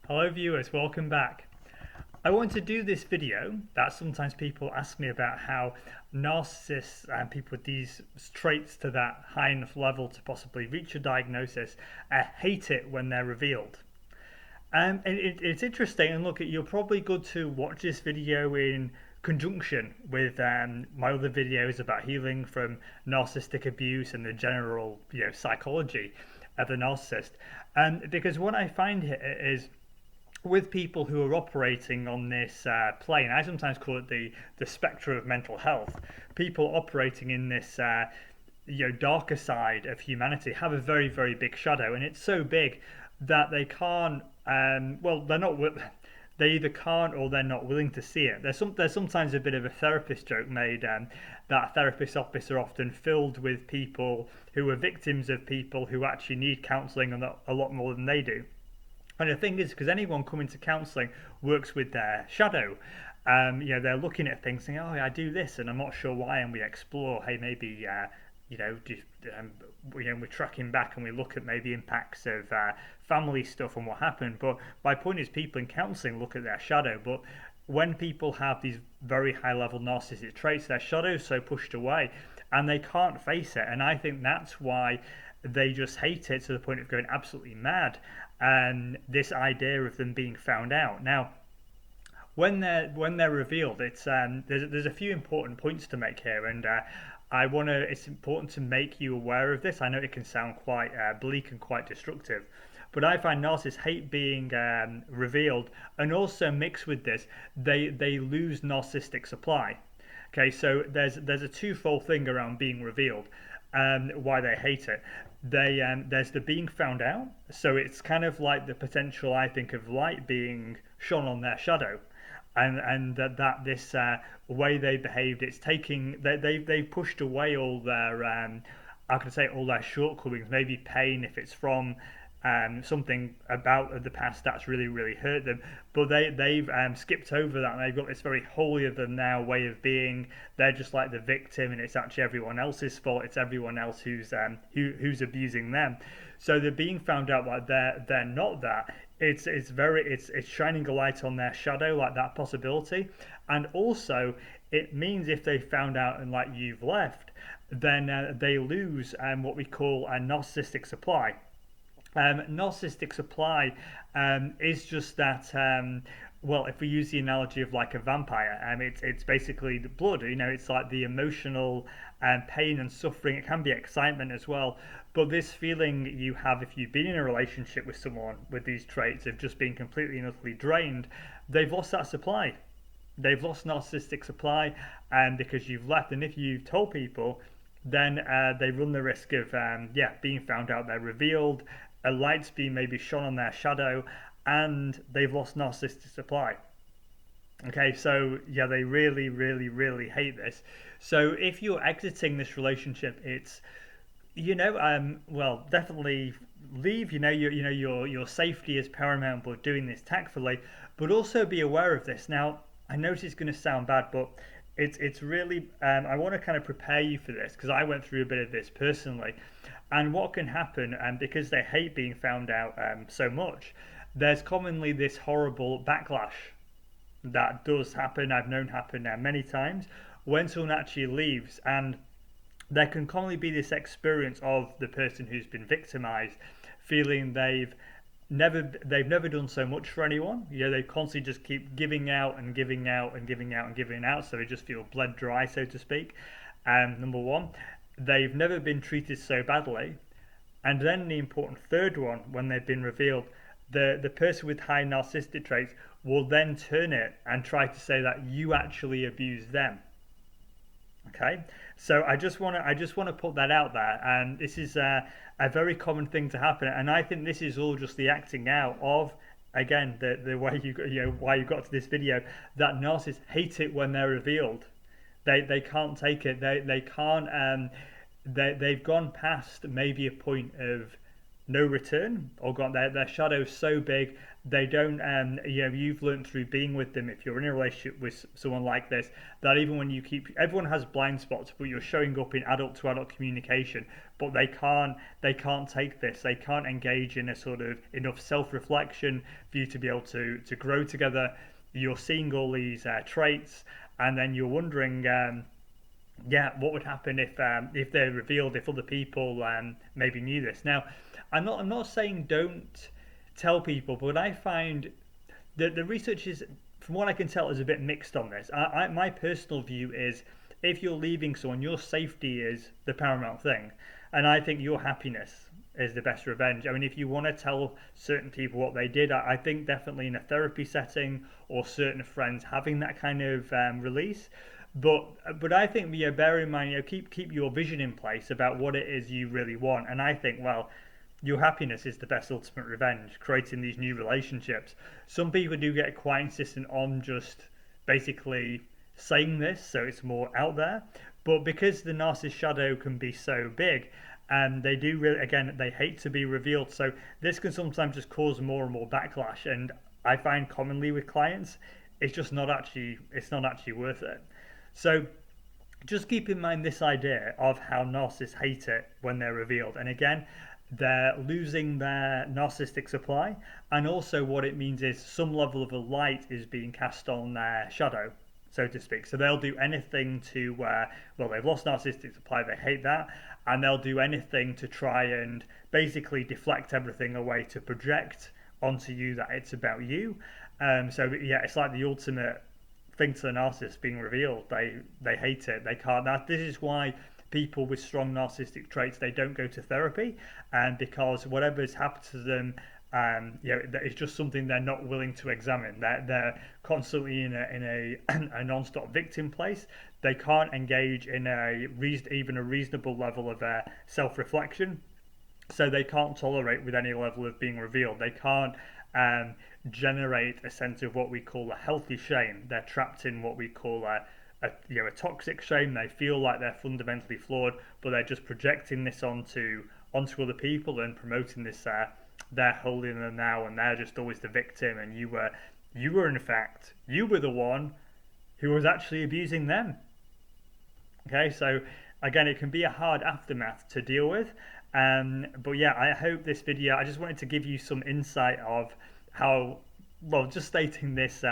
Hello viewers, welcome back. I want to do this video that sometimes people ask me about how narcissists and people with these traits to that high enough level to possibly reach a diagnosis hate it when they're revealed. It's interesting, and look, you're probably good to watch this video in conjunction with my other videos about healing from narcissistic abuse and the general psychology of the narcissist. Because what I find here is with people who are operating on this plane, I sometimes call it the spectrum of mental health. People operating in this darker side of humanity have a very, very big shadow, and it's so big that they can't. They're not. They either can't or they're not willing to see it. There's sometimes a bit of a therapist joke made that therapist office are often filled with people who are victims of people who actually need counselling a lot more than they do. And the thing is, because anyone coming to counselling works with their shadow. They're looking at things saying, oh, I do this and I'm not sure why, and we explore, hey, maybe, we're tracking back and we look at maybe impacts of family stuff and what happened. But my point is, people in counselling look at their shadow. But when people have these very high level narcissistic traits, their shadow is so pushed away and they can't face it. And I think that's why they just hate it to the point of going absolutely mad. And this idea of them being found out. Now, when they're revealed, it's there's a few important points to make here, and it's important to make you aware of this. I know it can sound quite bleak and quite destructive, but I find narcissists hate being revealed, and also mixed with this, they lose narcissistic supply. Okay, so there's a twofold thing around being revealed. Why they hate it. There's the being found out, so it's kind of like the potential, I think, of light being shone on their shadow, and that this way they behaved, it's taking they've pushed away all their I can say all their shortcomings, maybe pain if it's from something about the past that's really, really hurt them, but they've skipped over that, and they've got this very holier than thou way of being. They're just like the victim, and it's actually everyone else's fault. It's everyone else who's abusing them. So they're being found out like they're not that. It's shining a light on their shadow, like that possibility, and also it means if they found out and like you've left, then they lose what we call a narcissistic supply. Narcissistic supply is just that. If we use the analogy of like a vampire, it's basically the blood. It's like the emotional pain and suffering. It can be excitement as well. But this feeling you have if you've been in a relationship with someone with these traits of just being completely and utterly drained, they've lost that supply. They've lost narcissistic supply, because you've left. And if you've told people, then they run the risk of being found out. They're revealed. A light's being maybe shone on their shadow, and they've lost narcissistic supply. Okay, so yeah, they really, really, really hate this. So if you're exiting this relationship, it's definitely leave. Your safety is paramount, but doing this tactfully. But also be aware of this. Now, I know it's going to sound bad, but it's really I want to kind of prepare you for this, because I went through a bit of this personally. And what can happen, because they hate being found out so much, there's commonly this horrible backlash that does happen. I've known happen now many times when someone actually leaves, and there can commonly be this experience of the person who's been victimized feeling they've never done so much for anyone. They constantly just keep giving out and giving out and giving out and giving out, so they just feel bled dry, so to speak. Number one, they've never been treated so badly. And then the important third one, when they've been revealed, the person with high narcissistic traits will then turn it and try to say that you actually abused them. Okay, so I just want to put that out there, and this is a very common thing to happen, and I think this is all just the acting out of, again, the way why you got to this video, that narcissists hate it when they're revealed. They can't take it. They can't. They've gone past maybe a point of no return, or got their shadow's so big they don't, you've learned through being with them, if you're in a relationship with someone like this, that even when everyone has blind spots, but you're showing up in adult to adult communication, but they can't take this, they can't engage in a sort of enough self-reflection for you to be able to grow together. You're seeing all these traits, and then you're wondering, what would happen if they're revealed, if other people maybe knew this. Now, I'm not saying don't tell people, but I find that the research is, from what I can tell, is a bit mixed on this. My personal view is, if you're leaving someone, your safety is the paramount thing, and I think your happiness is the best revenge. I mean, if you want to tell certain people what they did, I think definitely in a therapy setting or certain friends having that kind of release. But I think, bear in mind, keep your vision in place about what it is you really want. And I think, well, your happiness is the best ultimate revenge, creating these new relationships. Some people do get quite insistent on just basically saying this, so it's more out there. But because the narcissist shadow can be so big, and they do really, again, they hate to be revealed. So this can sometimes just cause more and more backlash. And I find commonly with clients, it's not actually worth it. So just keep in mind this idea of how narcissists hate it when they're revealed. And again, they're losing their narcissistic supply, and also what it means is some level of a light is being cast on their shadow, so to speak. So they'll do anything to, they've lost narcissistic supply, they hate that, and they'll do anything to try and basically deflect everything away, to project onto you that it's about you. It's like the ultimate thing to the narcissist being revealed. They hate it. They can't. This is why people with strong narcissistic traits, they don't go to therapy, and because whatever's happened to them, it's just something they're not willing to examine. They're constantly in a non-stop victim place. They can't engage in even a reasonable level of self-reflection, so they can't tolerate with any level of being revealed. They can't generate a sense of what we call a healthy shame. They're trapped in what we call a toxic shame. They feel like they're fundamentally flawed, but they're just projecting this onto other people and promoting this. They're holding them now, and they're just always the victim. And you were in fact, you were the one who was actually abusing them. Okay, so again, it can be a hard aftermath to deal with. I hope this video, I just wanted to give you some insight of how, just stating this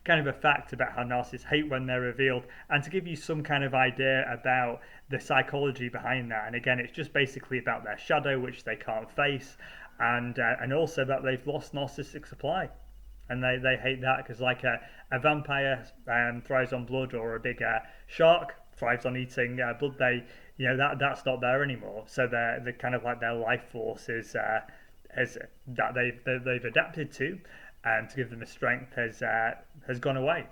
kind of a fact about how narcissists hate when they're revealed, and to give you some kind of idea about the psychology behind that. And again, it's just basically about their shadow, which they can't face, and also that they've lost narcissistic supply. And they hate that, because like a vampire thrives on blood, or a big shark thrives on eating blood, that's not there anymore. So they're kind of like their life force is that they've adapted to give them the strength has gone away.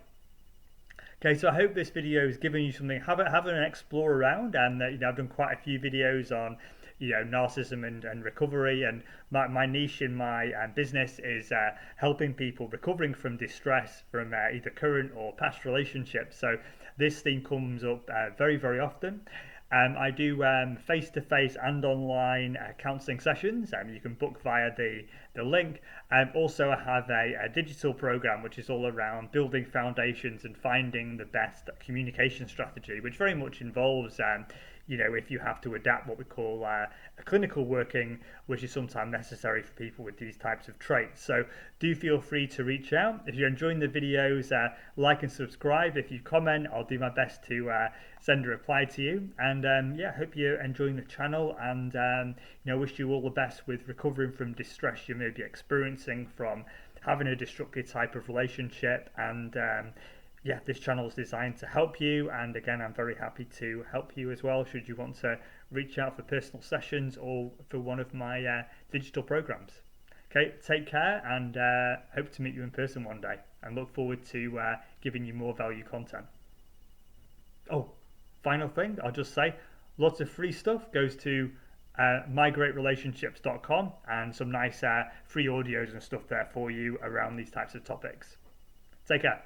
Okay, so I hope this video has given you something. Have an explore around, and I've done quite a few videos on narcissism and recovery, and my niche in my business is helping people recovering from distress from either current or past relationships. So this theme comes up very, very often. I do face-to-face and online counselling sessions. You can book via the link. Also, I have a digital program which is all around building foundations and finding the best communication strategy, which very much involves if you have to adapt what we call a clinical working, which is sometimes necessary for people with these types of traits. So do feel free to reach out. If you're enjoying the videos, like and subscribe. If you comment, I'll do my best to send a reply to you. And hope you're enjoying the channel, and wish you all the best with recovering from distress you may be experiencing from having a destructive type of relationship. And this channel is designed to help you, and again, I'm very happy to help you as well should you want to reach out for personal sessions or for one of my digital programs. Okay, take care, and hope to meet you in person one day, and look forward to giving you more value content. Oh, final thing, I'll just say, lots of free stuff goes to mygreatrelationships.com, and some nice free audios and stuff there for you around these types of topics. Take care.